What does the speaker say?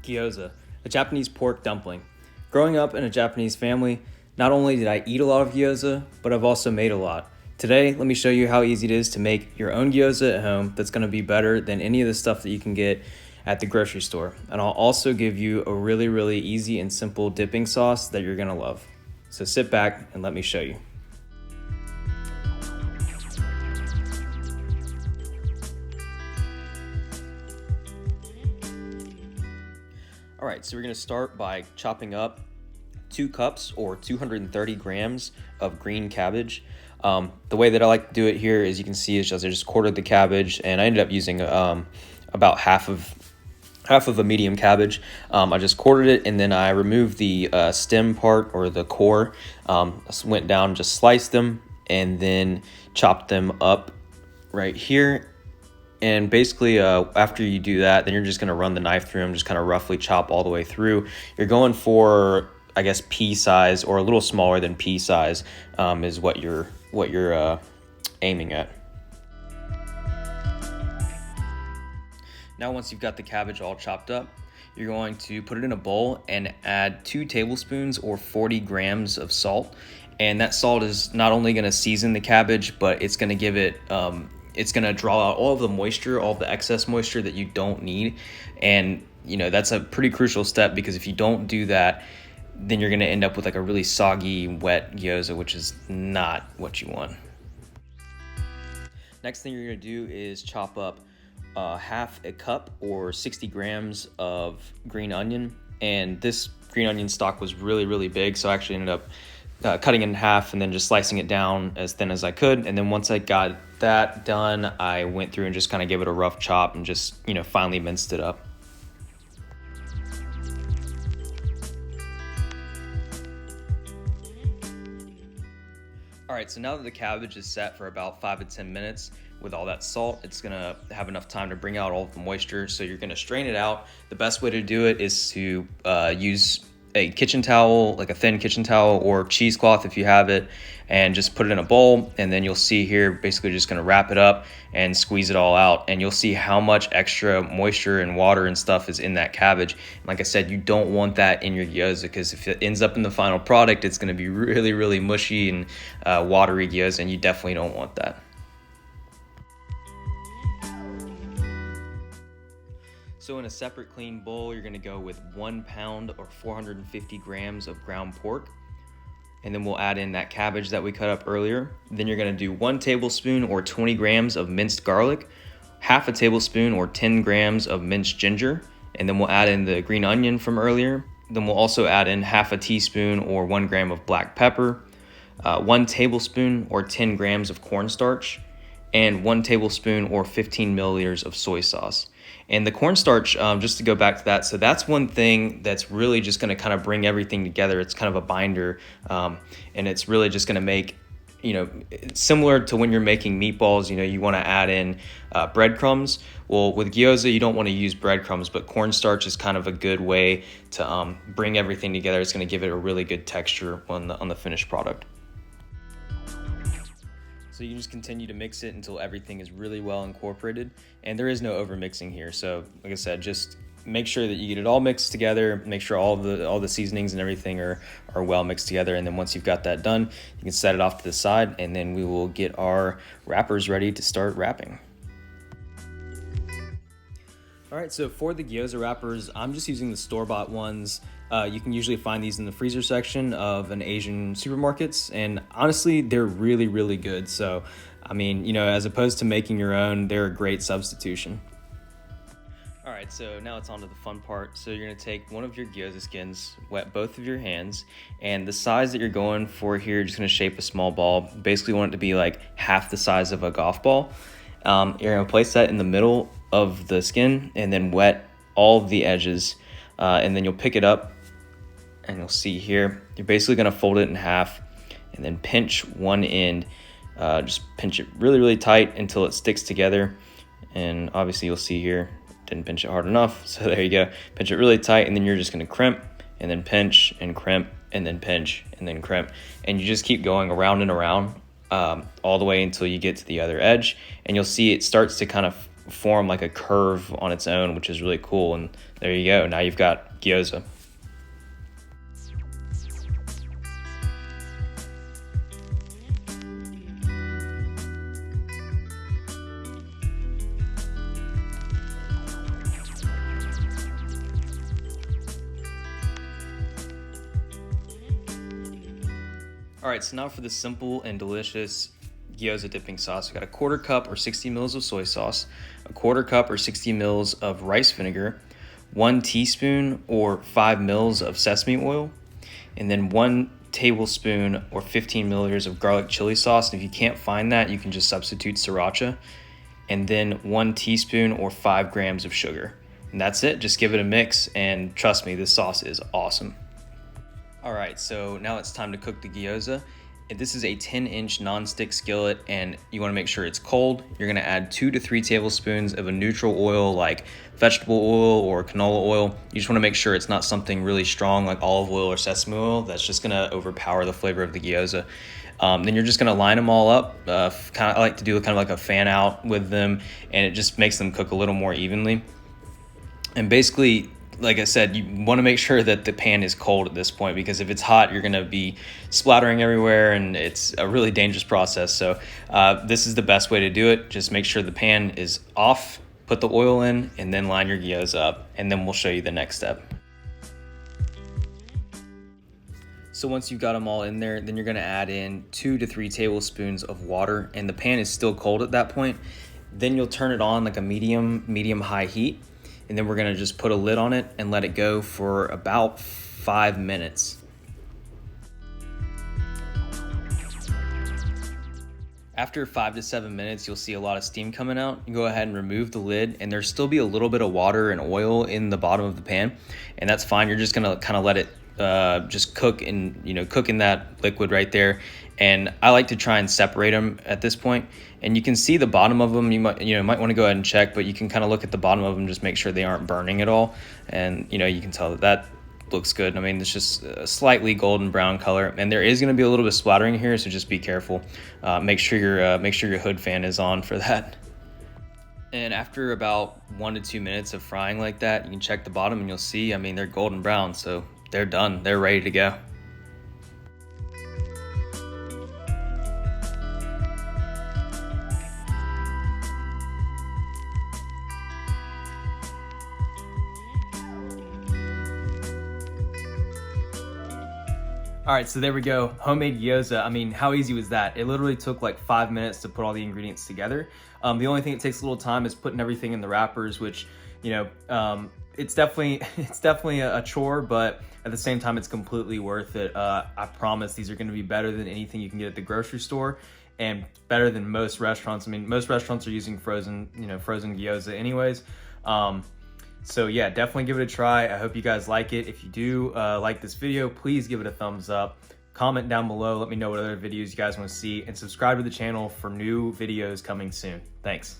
Gyoza, a Japanese pork dumpling. Growing up in a Japanese family, not only did I eat a lot of gyoza, but I've also made a lot. Today, let me show you how easy it is to make your own gyoza at home that's going to be better than any of the stuff that you can get at the grocery store. And I'll also give you a really easy and simple dipping sauce that you're going to love. So sit back and let me show you. All right, so we're gonna start by chopping up 2 cups or 230 grams of green cabbage. The way that I like to do it here, as you can see, is just I just quartered the cabbage, and I ended up using about half of a medium cabbage. I just quartered it, and then I removed the stem part or the core. Went down, just sliced them, and then chopped them up right here. And basically, after you do that, then you're just going to run the knife through them, just kind of roughly chop all the way through. You're going for, I guess, pea size, or a little smaller than pea size, is what you're aiming at. Now, once you've got the cabbage all chopped up, you're going to put it in a bowl and add 2 tablespoons or 40 grams of salt. And that salt is not only going to season the cabbage, but it's going to give it it's going to draw out all of the moisture, all of the excess moisture that you don't need. And, that's a pretty crucial step, because if you don't do that, then you're going to end up with like a really soggy, wet gyoza, which is not what you want. Next thing you're going to do is chop up half a cup or 60 grams of green onion. And this green onion stock was really big, so I actually ended up cutting it in half and then just slicing it down as thin as I could. And then once I got that done, I went through and just kind of gave it a rough chop and just, finally minced it up. All right, so now that the cabbage is set for about 5 to 10 minutes with all that salt, it's gonna have enough time to bring out all of the moisture. So you're gonna strain it out. The best way to do it is to use a kitchen towel, like a thin kitchen towel, or cheesecloth if you have it, and just put it in a bowl. And then you'll see here, basically just gonna wrap it up and squeeze it all out, and you'll see how much extra moisture and water and stuff is in that cabbage. Like I said, you don't want that in your gyoza, because if it ends up in the final product, it's gonna be really mushy and watery gyoza, and you definitely don't want that. So in a separate clean bowl, you're gonna go with 1 pound or 450 grams of ground pork. And then we'll add in that cabbage that we cut up earlier. Then you're gonna do 1 tablespoon or 20 grams of minced garlic, half a tablespoon or 10 grams of minced ginger, and then we'll add in the green onion from earlier. Then we'll also add in half a teaspoon or 1 gram of black pepper, 1 tablespoon or 10 grams of cornstarch, and 1 tablespoon or 15 milliliters of soy sauce. And the cornstarch, just to go back to that, so that's one thing that's really just going to kind of bring everything together. It's kind of a binder, and it's really just going to make, it's similar to when you're making meatballs, you want to add in breadcrumbs. Well, with gyoza, you don't want to use breadcrumbs, but cornstarch is kind of a good way to bring everything together. It's going to give it a really good texture on the finished product. So you just continue to mix it until everything is really well incorporated, and there is no over mixing here. So like I said, just make sure that you get it all mixed together, make sure all the seasonings and everything are well mixed together. And then once you've got that done, you can set it off to the side, and then we will get our wrappers ready to start wrapping. All right, so for the gyoza wrappers, I'm just using the store-bought ones. You can usually find these in the freezer section of an Asian supermarkets, and honestly, they're really good. So, as opposed to making your own, they're a great substitution. All right, so now it's on to the fun part. So you're gonna take one of your gyoza skins, wet both of your hands, and the size that you're going for here, you're just gonna shape a small ball. Basically want it to be like half the size of a golf ball. You're gonna place that in the middle of the skin and then wet all of the edges, and then you'll pick it up, and you'll see here, you're basically gonna fold it in half and then pinch one end. Just pinch it really tight until it sticks together. And obviously you'll see here, didn't pinch it hard enough, so there you go. Pinch it really tight, and then you're just gonna crimp and then pinch and crimp and then pinch and then crimp. And you just keep going around and around all the way until you get to the other edge, and you'll see it starts to kind of form like a curve on its own, which is really cool. And there you go. Now you've got gyoza. All right, so now for the simple and delicious gyoza dipping sauce. We got a 1/4 cup or 60 mils of soy sauce, a 1/4 cup or 60 mils of rice vinegar, 1 teaspoon or 5 mils of sesame oil, and then 1 tablespoon or 15 milliliters of garlic chili sauce. And if you can't find that, you can just substitute sriracha, and then 1 teaspoon or 5 grams of sugar. And that's it. Just give it a mix, and trust me, this sauce is awesome. All right, so now it's time to cook the gyoza. This is a 10-inch non-stick skillet, and you want to make sure it's cold. You're going to add 2 to 3 tablespoons of a neutral oil like vegetable oil or canola oil. You just want to make sure it's not something really strong like olive oil or sesame oil that's just going to overpower the flavor of the gyoza. Then you're just going to line them all up. I like to do kind of like a fan out with them, and it just makes them cook a little more evenly. And basically, like I said, you want to make sure that the pan is cold at this point, because if it's hot, you're going to be splattering everywhere, and it's a really dangerous process. So this is the best way to do it. Just make sure the pan is off, put the oil in, and then line your gyoza up, and then we'll show you the next step. So once you've got them all in there, then you're going to add in 2 to 3 tablespoons of water, and the pan is still cold at that point. Then you'll turn it on like a medium high heat. And then we're gonna just put a lid on it and let it go for about 5 minutes. After 5 to 7 minutes, you'll see a lot of steam coming out. You go ahead and remove the lid, and there'll still be a little bit of water and oil in the bottom of the pan, and that's fine. You're just gonna kind of let it just cook cook in that liquid right there. And I like to try and separate them at this point. And you can see the bottom of them. You might want to go ahead and check, but you can kind of look at the bottom of them, just make sure they aren't burning at all. And you can tell that looks good. I mean, it's just a slightly golden brown color, and there is going to be a little bit of splattering here, so just be careful. Make sure your hood fan is on for that. And after about 1 to 2 minutes of frying like that, you can check the bottom, and you'll see, I mean, they're golden brown, so they're done. They're ready to go. All right, so there we go, homemade gyoza. I mean, how easy was that? It literally took like 5 minutes to put all the ingredients together. The only thing that takes a little time is putting everything in the wrappers, which, it's definitely a chore, but at the same time, it's completely worth it. I promise these are gonna be better than anything you can get at the grocery store, and better than most restaurants. I mean, most restaurants are using frozen gyoza anyways. So yeah, definitely give it a try. I hope you guys like it. If you do like this video, please give it a thumbs up. Comment down below. Let me know what other videos you guys want to see, and subscribe to the channel for new videos coming soon. Thanks.